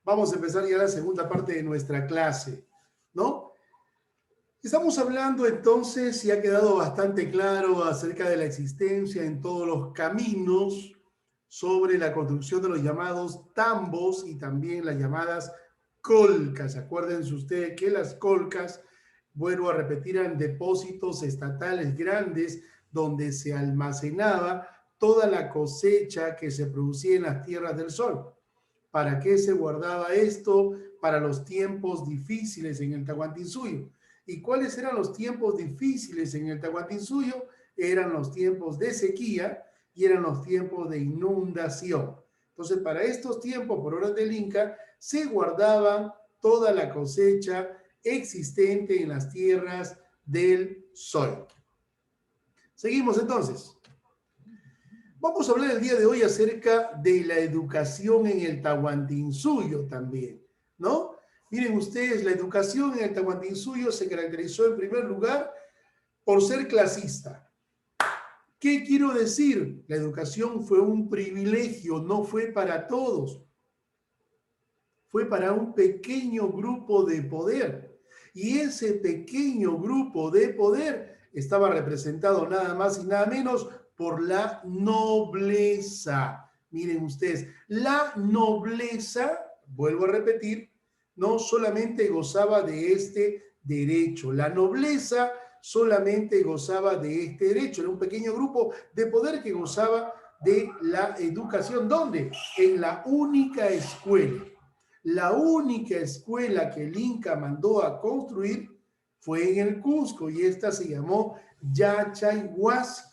Vamos a empezar ya la segunda parte de nuestra clase, ¿no? Estamos hablando entonces, y ha quedado bastante claro acerca de la existencia en todos los caminos sobre la construcción de los llamados tambos y también las llamadas colcas. Acuérdense ustedes que las colcas, vuelvo a repetir, eran depósitos estatales grandes donde se almacenaba toda la cosecha que se producía en las tierras del sol. ¿Para qué se guardaba esto? Para los tiempos difíciles en el Tahuantinsuyo. ¿Y cuáles eran los tiempos difíciles en el Tahuantinsuyo? Eran los tiempos de sequía y eran los tiempos de inundación. Entonces, para estos tiempos, por orden del Inca, se guardaba toda la cosecha existente en las tierras del sol. Seguimos entonces. Vamos a hablar el día de hoy acerca de la educación en el Tahuantinsuyo también, ¿no? Miren ustedes, la educación en el Tahuantinsuyo se caracterizó en primer lugar por ser clasista. ¿Qué quiero decir? La educación fue un privilegio, no fue para todos. Fue para un pequeño grupo de poder. Y ese pequeño grupo de poder estaba representado nada más y nada menos por la nobleza. Miren ustedes, la nobleza, vuelvo a repetir, no solamente gozaba de este derecho, la nobleza solamente gozaba de este derecho, era un pequeño grupo de poder que gozaba de la educación. ¿Dónde? En la única escuela. La única escuela que el Inca mandó a construir fue en el Cusco y esta se llamó Yachayhuasi.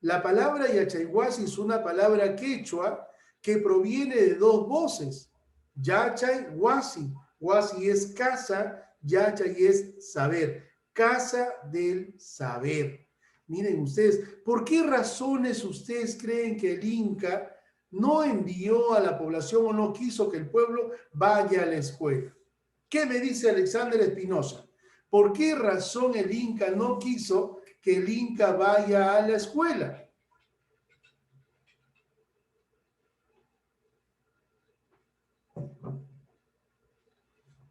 La palabra Yachayhuasi es una palabra quechua que proviene de dos voces. Yachayhuasi. Huasi es casa, Yachay es saber. Casa del saber. Miren ustedes, ¿por qué razones ustedes creen que el Inca no envió a la población o no quiso que el pueblo vaya a la escuela? ¿Qué me dice Alexander Espinosa? ¿Por qué razón el Inca no quiso que el Inca vaya a la escuela?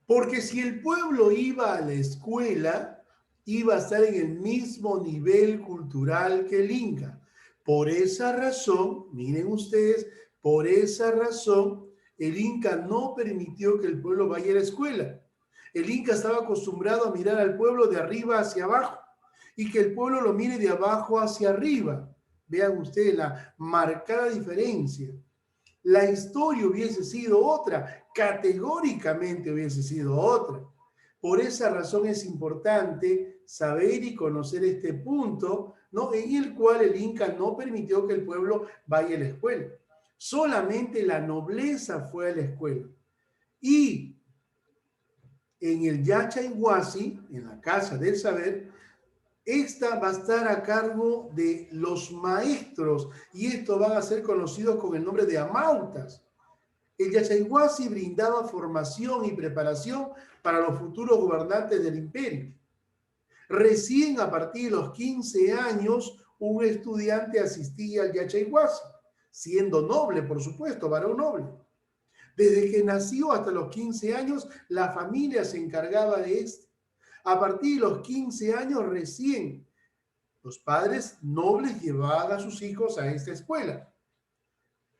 Porque si el pueblo iba a la escuela, iba a estar en el mismo nivel cultural que el Inca. Por esa razón, miren ustedes, por esa razón, el Inca no permitió que el pueblo vaya a la escuela. El Inca estaba acostumbrado a mirar al pueblo de arriba hacia abajo y que el pueblo lo mire de abajo hacia arriba. Vean ustedes la marcada diferencia. La historia hubiese sido otra, categóricamente hubiese sido otra. Por esa razón es importante saber y conocer este punto, ¿no? En el cual el Inca no permitió que el pueblo vaya a la escuela. Solamente la nobleza fue a la escuela. Y en el Yachayhuasi, en la Casa del Saber, esta va a estar a cargo de los maestros y estos van a ser conocidos con el nombre de amautas. El Yachayhuasi brindaba formación y preparación para los futuros gobernantes del imperio. Recién a partir de los 15 años, un estudiante asistía al Yachayhuasi, siendo noble, por supuesto, varón noble. Desde que nació hasta los 15 años, la familia se encargaba de esto. A partir de los 15 años recién, los padres nobles llevaban a sus hijos a esta escuela.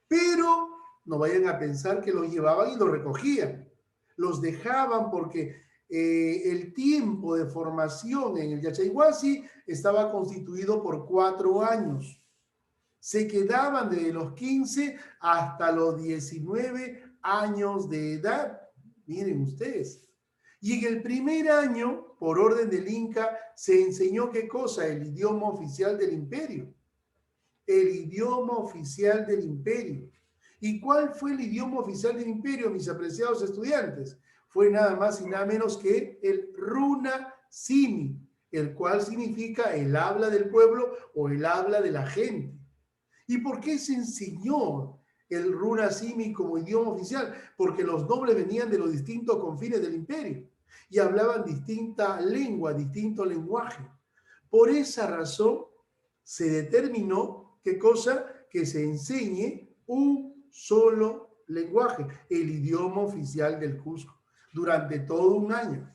Pero no vayan a pensar que los llevaban y los recogían. Los dejaban porque el tiempo de formación en el Yachayhuasi estaba constituido por 4 años. Se quedaban desde los 15 hasta los 19 años de edad. Miren ustedes. Y en el primer año, por orden del Inca, se enseñó ¿qué cosa? El idioma oficial del imperio. El idioma oficial del imperio. ¿Y cuál fue el idioma oficial del imperio, mis apreciados estudiantes? Fue nada más y nada menos que el Runa Simi, el cual significa el habla del pueblo o el habla de la gente. ¿Y por qué se enseñó el Runa Simi como idioma oficial? Porque los nobles venían de los distintos confines del imperio y hablaban distinta lengua, distinto lenguaje. Por esa razón se determinó, ¿qué cosa? Que se enseñe un solo lenguaje, el idioma oficial del Cusco, durante todo un año.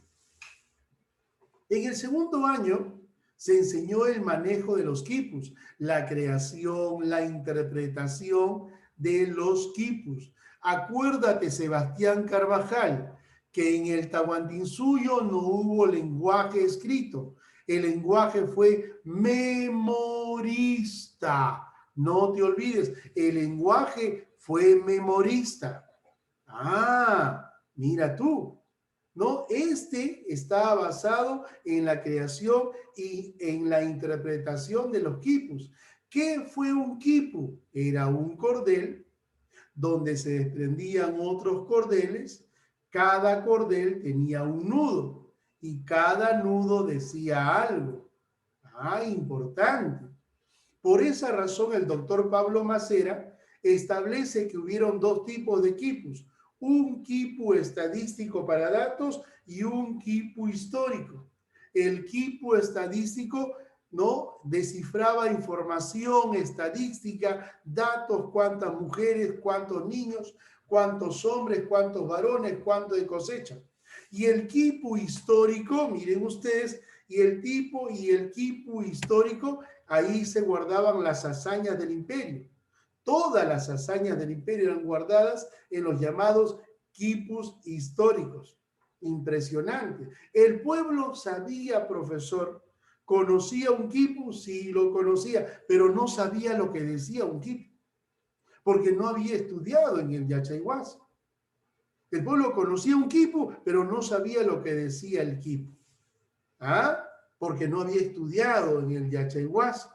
En el segundo año se enseñó el manejo de los quipus, la creación, la interpretación de los quipus. Acuérdate, Sebastián Carvajal, que en el Tahuantinsuyo no hubo lenguaje escrito. El lenguaje fue memorista. No te olvides, el lenguaje fue memorista. Ah, mira tú. ¿No? Este está basado en la creación y en la interpretación de los quipus. ¿Qué fue un quipu? Era un cordel donde se desprendían otros cordeles. Cada cordel tenía un nudo y cada nudo decía algo. Ah, importante. Por esa razón, el doctor Pablo Macera establece que hubieron dos tipos de quipus: un quipu estadístico para datos y un quipu histórico. El quipu estadístico no descifraba información estadística, datos, cuántas mujeres, cuántos niños, cuántos hombres, cuántos varones, cuánto de cosecha. Y el quipu histórico, miren ustedes, y el quipu histórico, ahí se guardaban las hazañas del imperio. Todas las hazañas del imperio eran guardadas en los llamados quipus históricos. Impresionante. El pueblo sabía, profesor, conocía un quipu, sí lo conocía, pero no sabía lo que decía un quipu, porque no había estudiado en el Yachaywasi. El pueblo conocía un quipu, pero no sabía lo que decía el quipu. ¿Ah? Porque no había estudiado en el Yachaywasi.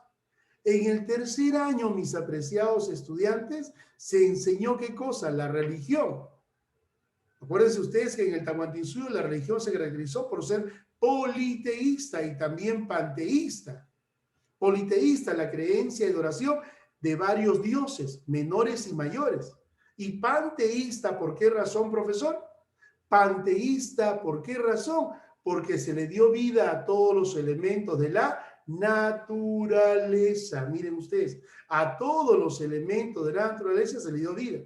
En el tercer año, mis apreciados estudiantes, se enseñó ¿qué cosa? La religión. Acuérdense ustedes que en el Tahuantinsuyo la religión se caracterizó por ser politeísta y también panteísta. Politeísta, la creencia y adoración de varios dioses, menores y mayores. Y panteísta, ¿por qué razón, profesor? Panteísta, ¿por qué razón? Porque se le dio vida a todos los elementos de la naturaleza. Miren ustedes, a todos los elementos de la naturaleza se le dio vida.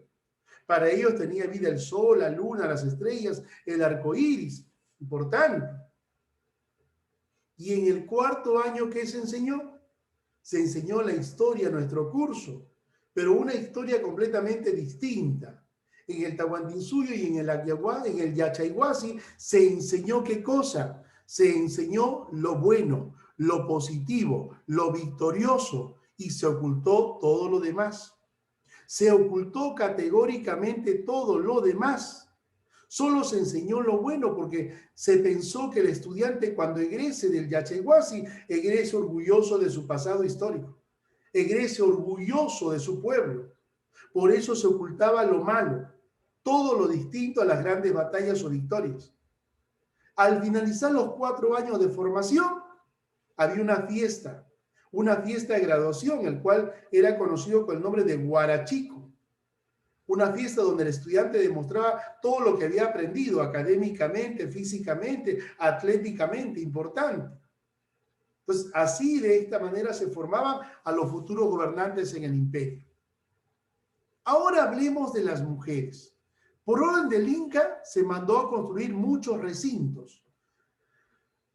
Para ellos tenía vida el sol, la luna, las estrellas, el arco iris. Importante. Y en el cuarto año, ¿qué se enseñó? Se enseñó la historia, nuestro curso, pero una historia completamente distinta. En el Tahuantinsuyo y en el Yachaywasi se enseñó ¿qué cosa? Se enseñó lo bueno, lo positivo, lo victorioso, y se ocultó todo lo demás. Se ocultó categóricamente todo lo demás. Solo se enseñó lo bueno porque se pensó que el estudiante cuando egrese del Yachaywasi egrese orgulloso de su pasado histórico, egrese orgulloso de su pueblo. Por eso se ocultaba lo malo, todo lo distinto a las grandes batallas o victorias. Al finalizar los 4 años de formación, había una fiesta de graduación, el cual era conocido con el nombre de Huarachico. Una fiesta donde el estudiante demostraba todo lo que había aprendido académicamente, físicamente, atléticamente, importante. Entonces, así de esta manera se formaban a los futuros gobernantes en el imperio. Ahora hablemos de las mujeres. Por orden del Inca se mandó a construir muchos recintos.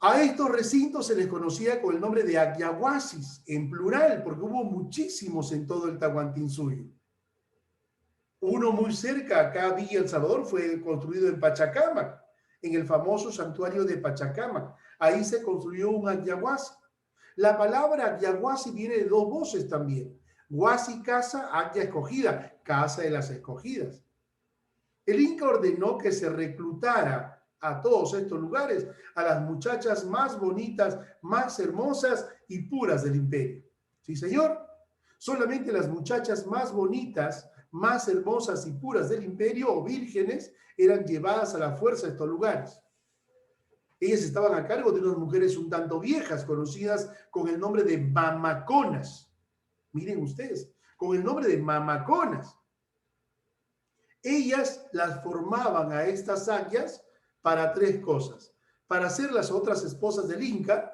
A estos recintos se les conocía con el nombre de Aquiahuasis, en plural, porque hubo muchísimos en todo el Tahuantinsuyo. Uno muy cerca, acá Villa El Salvador, fue construido en Pachacamac, en el famoso santuario de Pachacamac. Ahí se construyó un Aquiahuasi. La palabra Aquiahuasi viene de 2 voces también. Huasi casa, Aquia escogida, casa de las escogidas. El Inca ordenó que se reclutara a todos estos lugares a las muchachas más bonitas, más hermosas y puras del imperio. ¿Sí, señor? Solamente las muchachas más bonitas, más hermosas y puras del imperio o vírgenes eran llevadas a la fuerza a estos lugares. Ellas estaban a cargo de unas mujeres un tanto viejas, conocidas con el nombre de mamaconas. Miren ustedes, con el nombre de mamaconas. Ellas las formaban a estas Aquias para 3 cosas: para ser las otras esposas del Inca,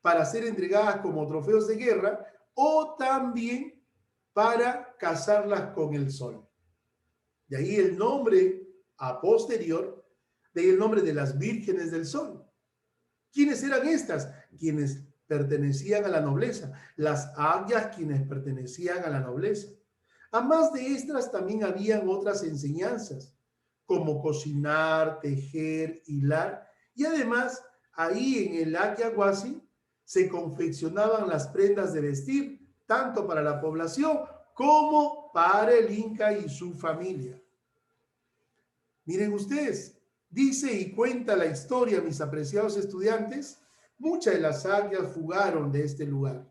para ser entregadas como trofeos de guerra o también para casarlas con el sol. De ahí el nombre a posterior, de ahí el nombre de las vírgenes del sol. ¿Quiénes eran estas? Quienes pertenecían a la nobleza. Las agias, quienes pertenecían a la nobleza. Además de estas, también habían otras enseñanzas, como cocinar, tejer, hilar. Y además, ahí en el Agiaguasi se confeccionaban las prendas de vestir, tanto para la población como para el Inca y su familia. Miren ustedes, dice y cuenta la historia, mis apreciados estudiantes, muchas de las agias fugaron de este lugar.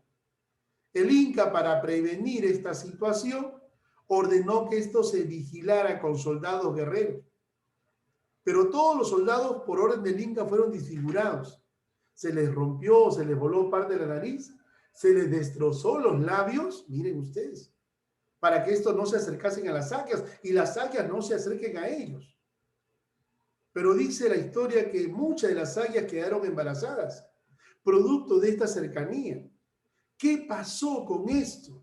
El Inca, para prevenir esta situación, ordenó que esto se vigilara con soldados guerreros. Pero todos los soldados, por orden del Inca, fueron desfigurados. Se les rompió, se les voló parte de la nariz, se les destrozó los labios, miren ustedes, para que estos no se acercasen a las agias y las agias no se acerquen a ellos. Pero dice la historia que muchas de las agias quedaron embarazadas, producto de esta cercanía. ¿Qué pasó con esto?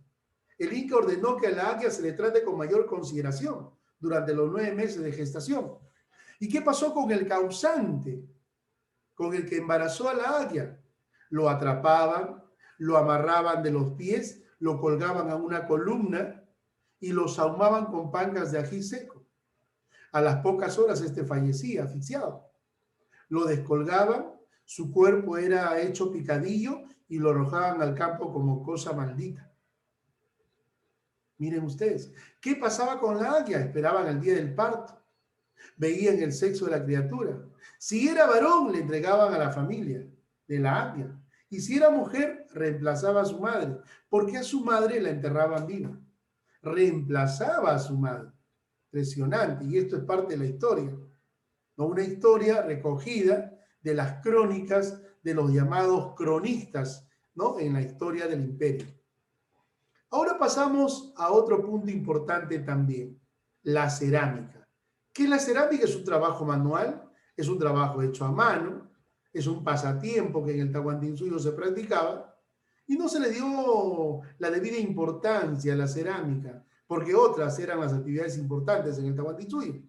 El Inca ordenó que a la agia se le trate con mayor consideración durante los 9 meses de gestación. ¿Y qué pasó con el causante? Con el que embarazó a la agia. Lo atrapaban, lo amarraban de los pies, lo colgaban a una columna y lo sahumaban con pancas de ají seco. A las pocas horas este fallecía asfixiado. Lo descolgaban, su cuerpo era hecho picadillo y lo arrojaban al campo como cosa maldita. Miren ustedes, ¿qué pasaba con la agia? Esperaban el día del parto. Veían el sexo de la criatura. Si era varón, le entregaban a la familia de la agia. Y si era mujer, reemplazaba a su madre, porque a su madre la enterraban viva. Reemplazaba a su madre. Impresionante, y esto es parte de la historia, ¿no? Una historia recogida de las crónicas de los llamados cronistas, ¿no? En la historia del imperio. Ahora pasamos a otro punto importante también, la cerámica. ¿Qué es la cerámica? Es un trabajo manual, es un trabajo hecho a mano, es un pasatiempo que en el Tahuantinsuyo se practicaba y no se le dio la debida importancia a la cerámica, porque otras eran las actividades importantes en el Tahuantinsuyo.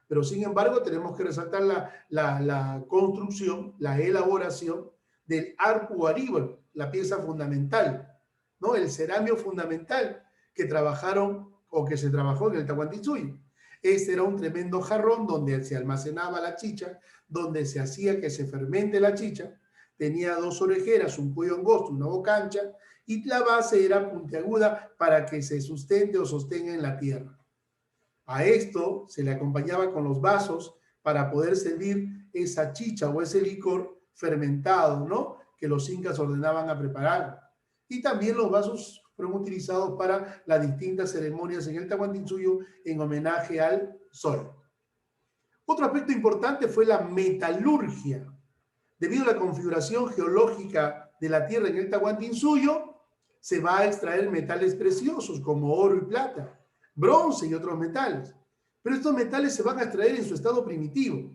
Pero sin embargo tenemos que resaltar la construcción, la elaboración del arpu aribol, la pieza fundamental, ¿no? El ceramio fundamental que trabajaron o que se trabajó en el Tahuantinsuyo. Este era un tremendo jarrón donde se almacenaba la chicha, donde se hacía que se fermente la chicha, tenía 2 orejeras, un cuello angosto, una boca ancha, y la base era puntiaguda para que se sustente o sostenga en la tierra. A esto se le acompañaba con los vasos para poder servir esa chicha o ese licor fermentado, ¿no? Que los incas ordenaban a preparar. Y también los vasos fueron utilizados para las distintas ceremonias en el Tahuantinsuyo en homenaje al sol. Otro aspecto importante fue la metalurgia. Debido a la configuración geológica de la tierra en el Tahuantinsuyo, se va a extraer metales preciosos como oro y plata, bronce y otros metales. Pero estos metales se van a extraer en su estado primitivo.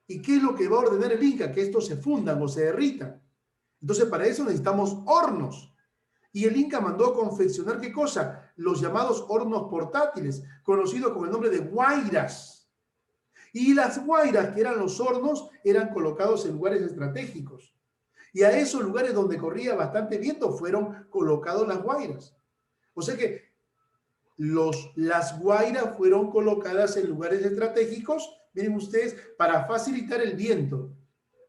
¿Y qué es lo que va a ordenar el Inca? Que estos se fundan o se derritan. Entonces, para eso necesitamos hornos. Y el Inca mandó a confeccionar, ¿qué cosa? Los llamados hornos portátiles, conocidos con el nombre de huayras. Y las huayras, que eran los hornos, eran colocados en lugares estratégicos. Y a esos lugares donde corría bastante viento fueron colocados las huayras. O sea que las guairas fueron colocadas en lugares estratégicos, miren ustedes, para facilitar el viento,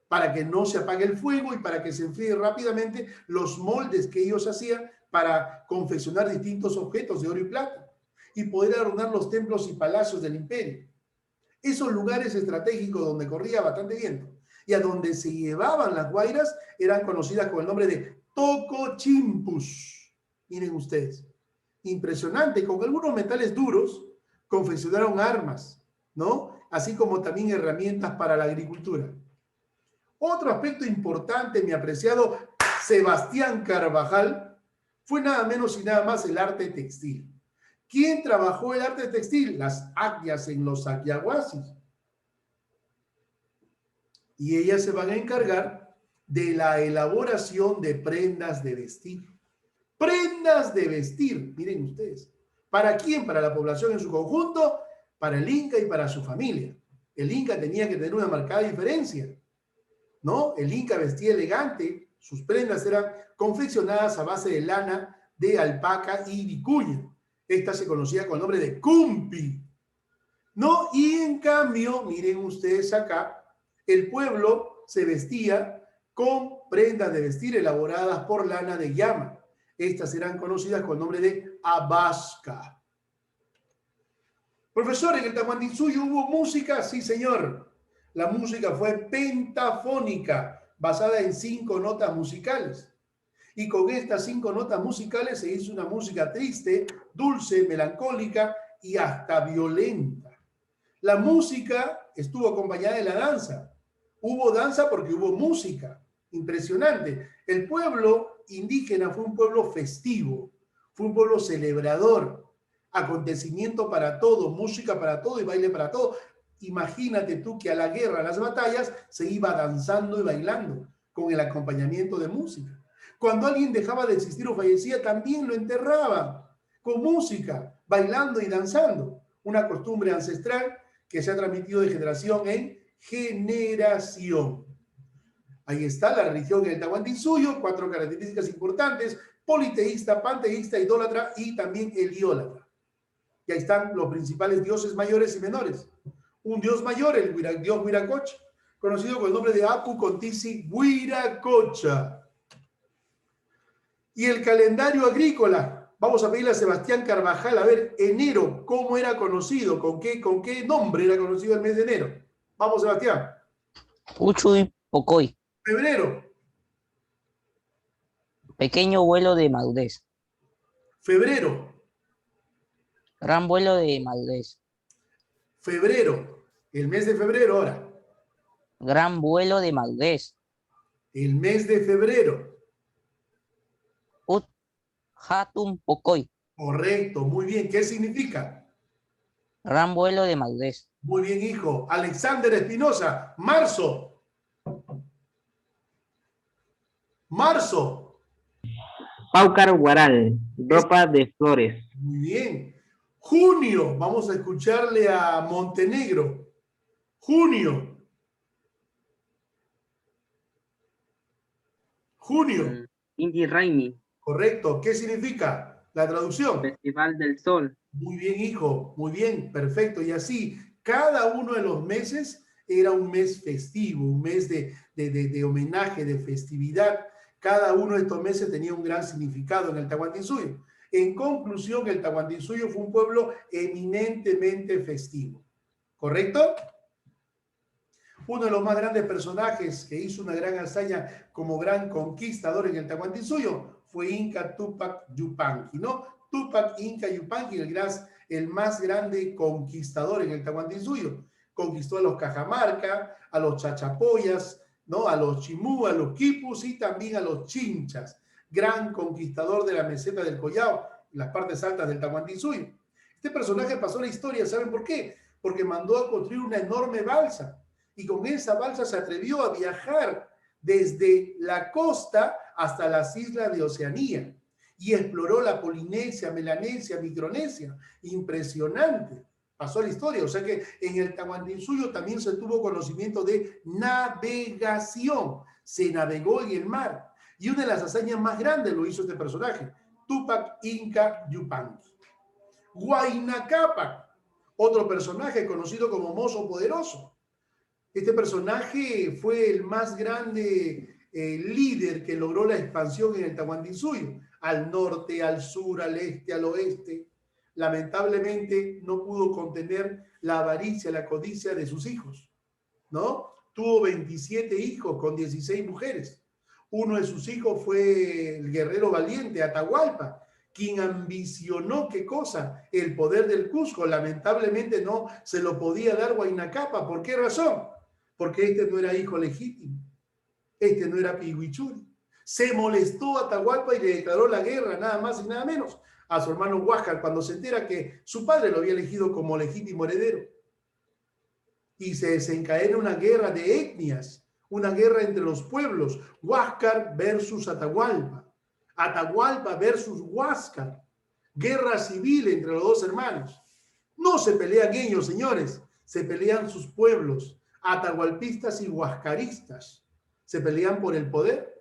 para que no se apague el fuego y para que se enfríe rápidamente los moldes que ellos hacían para confeccionar distintos objetos de oro y plata y poder adornar los templos y palacios del imperio. Esos lugares estratégicos donde corría bastante viento y a donde se llevaban las guairas eran conocidas con el nombre de tocochimpus. Miren ustedes. Impresionante, con algunos metales duros confeccionaron armas, ¿no? Así como también herramientas para la agricultura. Otro aspecto importante, mi apreciado Sebastián Carvajal, fue nada menos y nada más el arte textil. ¿Quién trabajó el arte textil? Las agias en los agiaguasis. Y ellas se van a encargar de la elaboración de prendas de vestir. Prendas de vestir, miren ustedes. ¿Para quién? Para la población en su conjunto, para el Inca y para su familia. El Inca tenía que tener una marcada diferencia, ¿no? El Inca vestía elegante, sus prendas eran confeccionadas a base de lana de alpaca y vicuña. Esta se conocía con el nombre de cumpi, ¿no? Y en cambio, miren ustedes acá, el pueblo se vestía con prendas de vestir elaboradas por lana de llama. Estas eran conocidas con el nombre de abasca. Profesor, ¿en el Tahuantinsuyo hubo música? Sí, señor. La música fue pentafónica, basada en 5 notas musicales. Y con estas 5 notas musicales se hizo una música triste, dulce, melancólica y hasta violenta. La música estuvo acompañada de la danza. Hubo danza porque hubo música. Impresionante. El pueblo indígena fue un pueblo festivo, fue un pueblo celebrador. Acontecimiento para todo, música para todo y baile para todo. Imagínate tú que a la guerra, a las batallas, se iba danzando y bailando con el acompañamiento de música. Cuando alguien dejaba de existir o fallecía, también lo enterraban con música, bailando y danzando. Una costumbre ancestral que se ha transmitido de generación en generación. Ahí está la religión en el Tahuantinsuyo, 4 características importantes: politeísta, panteísta, idólatra y también heliólatra. Y ahí están los principales dioses mayores y menores. Un dios mayor, el dios Huiracocha, conocido con el nombre de Apu Contisi Huiracocha. Y el calendario agrícola, vamos a pedirle a Sebastián Carvajal, a ver, enero, ¿cómo era conocido? ¿Con qué nombre era conocido el mes de enero? Vamos, Sebastián. Uchuy Pocoy, Febrero. pequeño vuelo de madurez. Febrero. Gran vuelo de madurez. Febrero. El mes de febrero ahora. Gran vuelo de madurez. El mes de febrero. Ut Hatun Pocoy, Correcto, muy bien. ¿Qué significa? gran vuelo de madurez. Muy bien, hijo. Alexander Espinosa. Marzo. Marzo. Paucar Guaral, ropa de flores. Muy bien. Junio. Vamos a escucharle a Montenegro. Junio. Junio. Inti Raimi, Correcto. ¿Qué significa la traducción? Festival del Sol. Muy bien, hijo. Muy bien. Perfecto. Y así, cada uno de los meses era un mes festivo, un mes de homenaje, de festividad. Cada uno de estos meses tenía un gran significado en el Tahuantinsuyo. En conclusión, el Tahuantinsuyo fue un pueblo eminentemente festivo. ¿Correcto? Uno de los más grandes personajes que hizo una gran hazaña como gran conquistador en el Tahuantinsuyo fue Inca Tupac Yupanqui, ¿no? Tupac Inca Yupanqui, el más grande conquistador en el Tahuantinsuyo. Conquistó a los Cajamarca, a los Chachapoyas, ¿no? A los Chimú, a los Quipus y también a los Chinchas. Gran conquistador de la meseta del Collao, las partes altas del Tahuantinsuyo. Este personaje pasó la historia, ¿saben por qué? Porque mandó a construir una enorme balsa. Y con esa balsa se atrevió a viajar desde la costa hasta las islas de Oceanía y exploró la Polinesia, Melanesia, Micronesia. Impresionante. Pasó la historia. O sea que en el Tahuantinsuyo también se tuvo conocimiento de navegación. Se navegó en el mar. Y una de las hazañas más grandes lo hizo este personaje, Tupac Inca Yupanqui. Huayna Cápac, otro personaje conocido como Mozo Poderoso. Este personaje fue el más grande líder que logró la expansión en el Tahuantinsuyo, al norte, al sur, al este, al oeste. Lamentablemente no pudo contener la avaricia, la codicia de sus hijos, ¿no? Tuvo 27 hijos con 16 mujeres. Uno de sus hijos fue el guerrero valiente, Atahualpa, quien ambicionó, ¿qué cosa? El poder del Cusco. Lamentablemente no se lo podía dar Huayna Cápac. ¿Por qué razón? Porque este no era hijo legítimo, este no era Pigüichuri. Se molestó a Atahualpa y le declaró la guerra, nada más y nada menos, a su hermano Huáscar, cuando se entera que su padre lo había elegido como legítimo heredero. Y se desencadena una guerra de etnias, una guerra entre los pueblos, Huáscar versus Atahualpa, Atahualpa versus Huáscar, guerra civil entre los dos hermanos. No se pelean ellos, señores, se pelean sus pueblos, atahualpistas y huascaristas. Se pelean por el poder.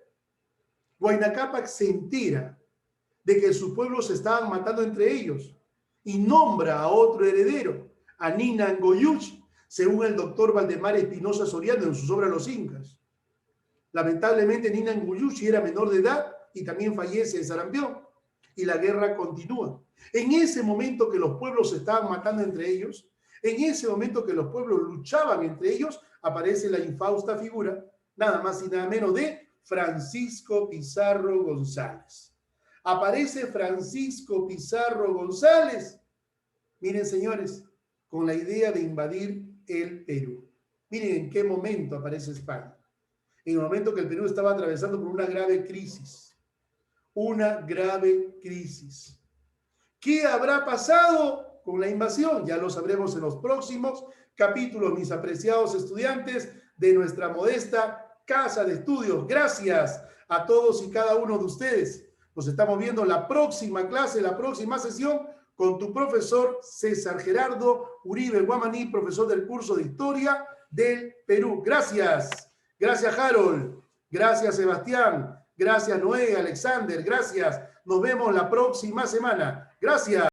Huayna Cápac se entera de que sus pueblos se estaban matando entre ellos y nombra a otro heredero, a Ninan Goyuch, según el doctor Valdemar Espinosa Soriano en sus obras Los Incas. Lamentablemente Ninan Goyuch era menor de edad y también fallece de sarampión y la guerra continúa. En ese momento que los pueblos se estaban matando entre ellos, en ese momento que los pueblos luchaban entre ellos, aparece la infausta figura, nada más y nada menos de Francisco Pizarro González. Aparece Francisco Pizarro González, miren señores, con la idea de invadir el Perú. Miren en qué momento aparece España. En el momento que el Perú estaba atravesando por una grave crisis. Una grave crisis. ¿Qué habrá pasado con la invasión? Ya lo sabremos en los próximos capítulos, mis apreciados estudiantes de nuestra modesta casa de estudios. Gracias a todos y cada uno de ustedes. Nos estamos viendo en la próxima clase, la próxima sesión, con tu profesor César Gerardo Uribe Guamaní, profesor del curso de Historia del Perú. Gracias. Gracias, Harold. Gracias, Sebastián. Gracias, Noé, Alexander. Gracias. Nos vemos la próxima semana. Gracias.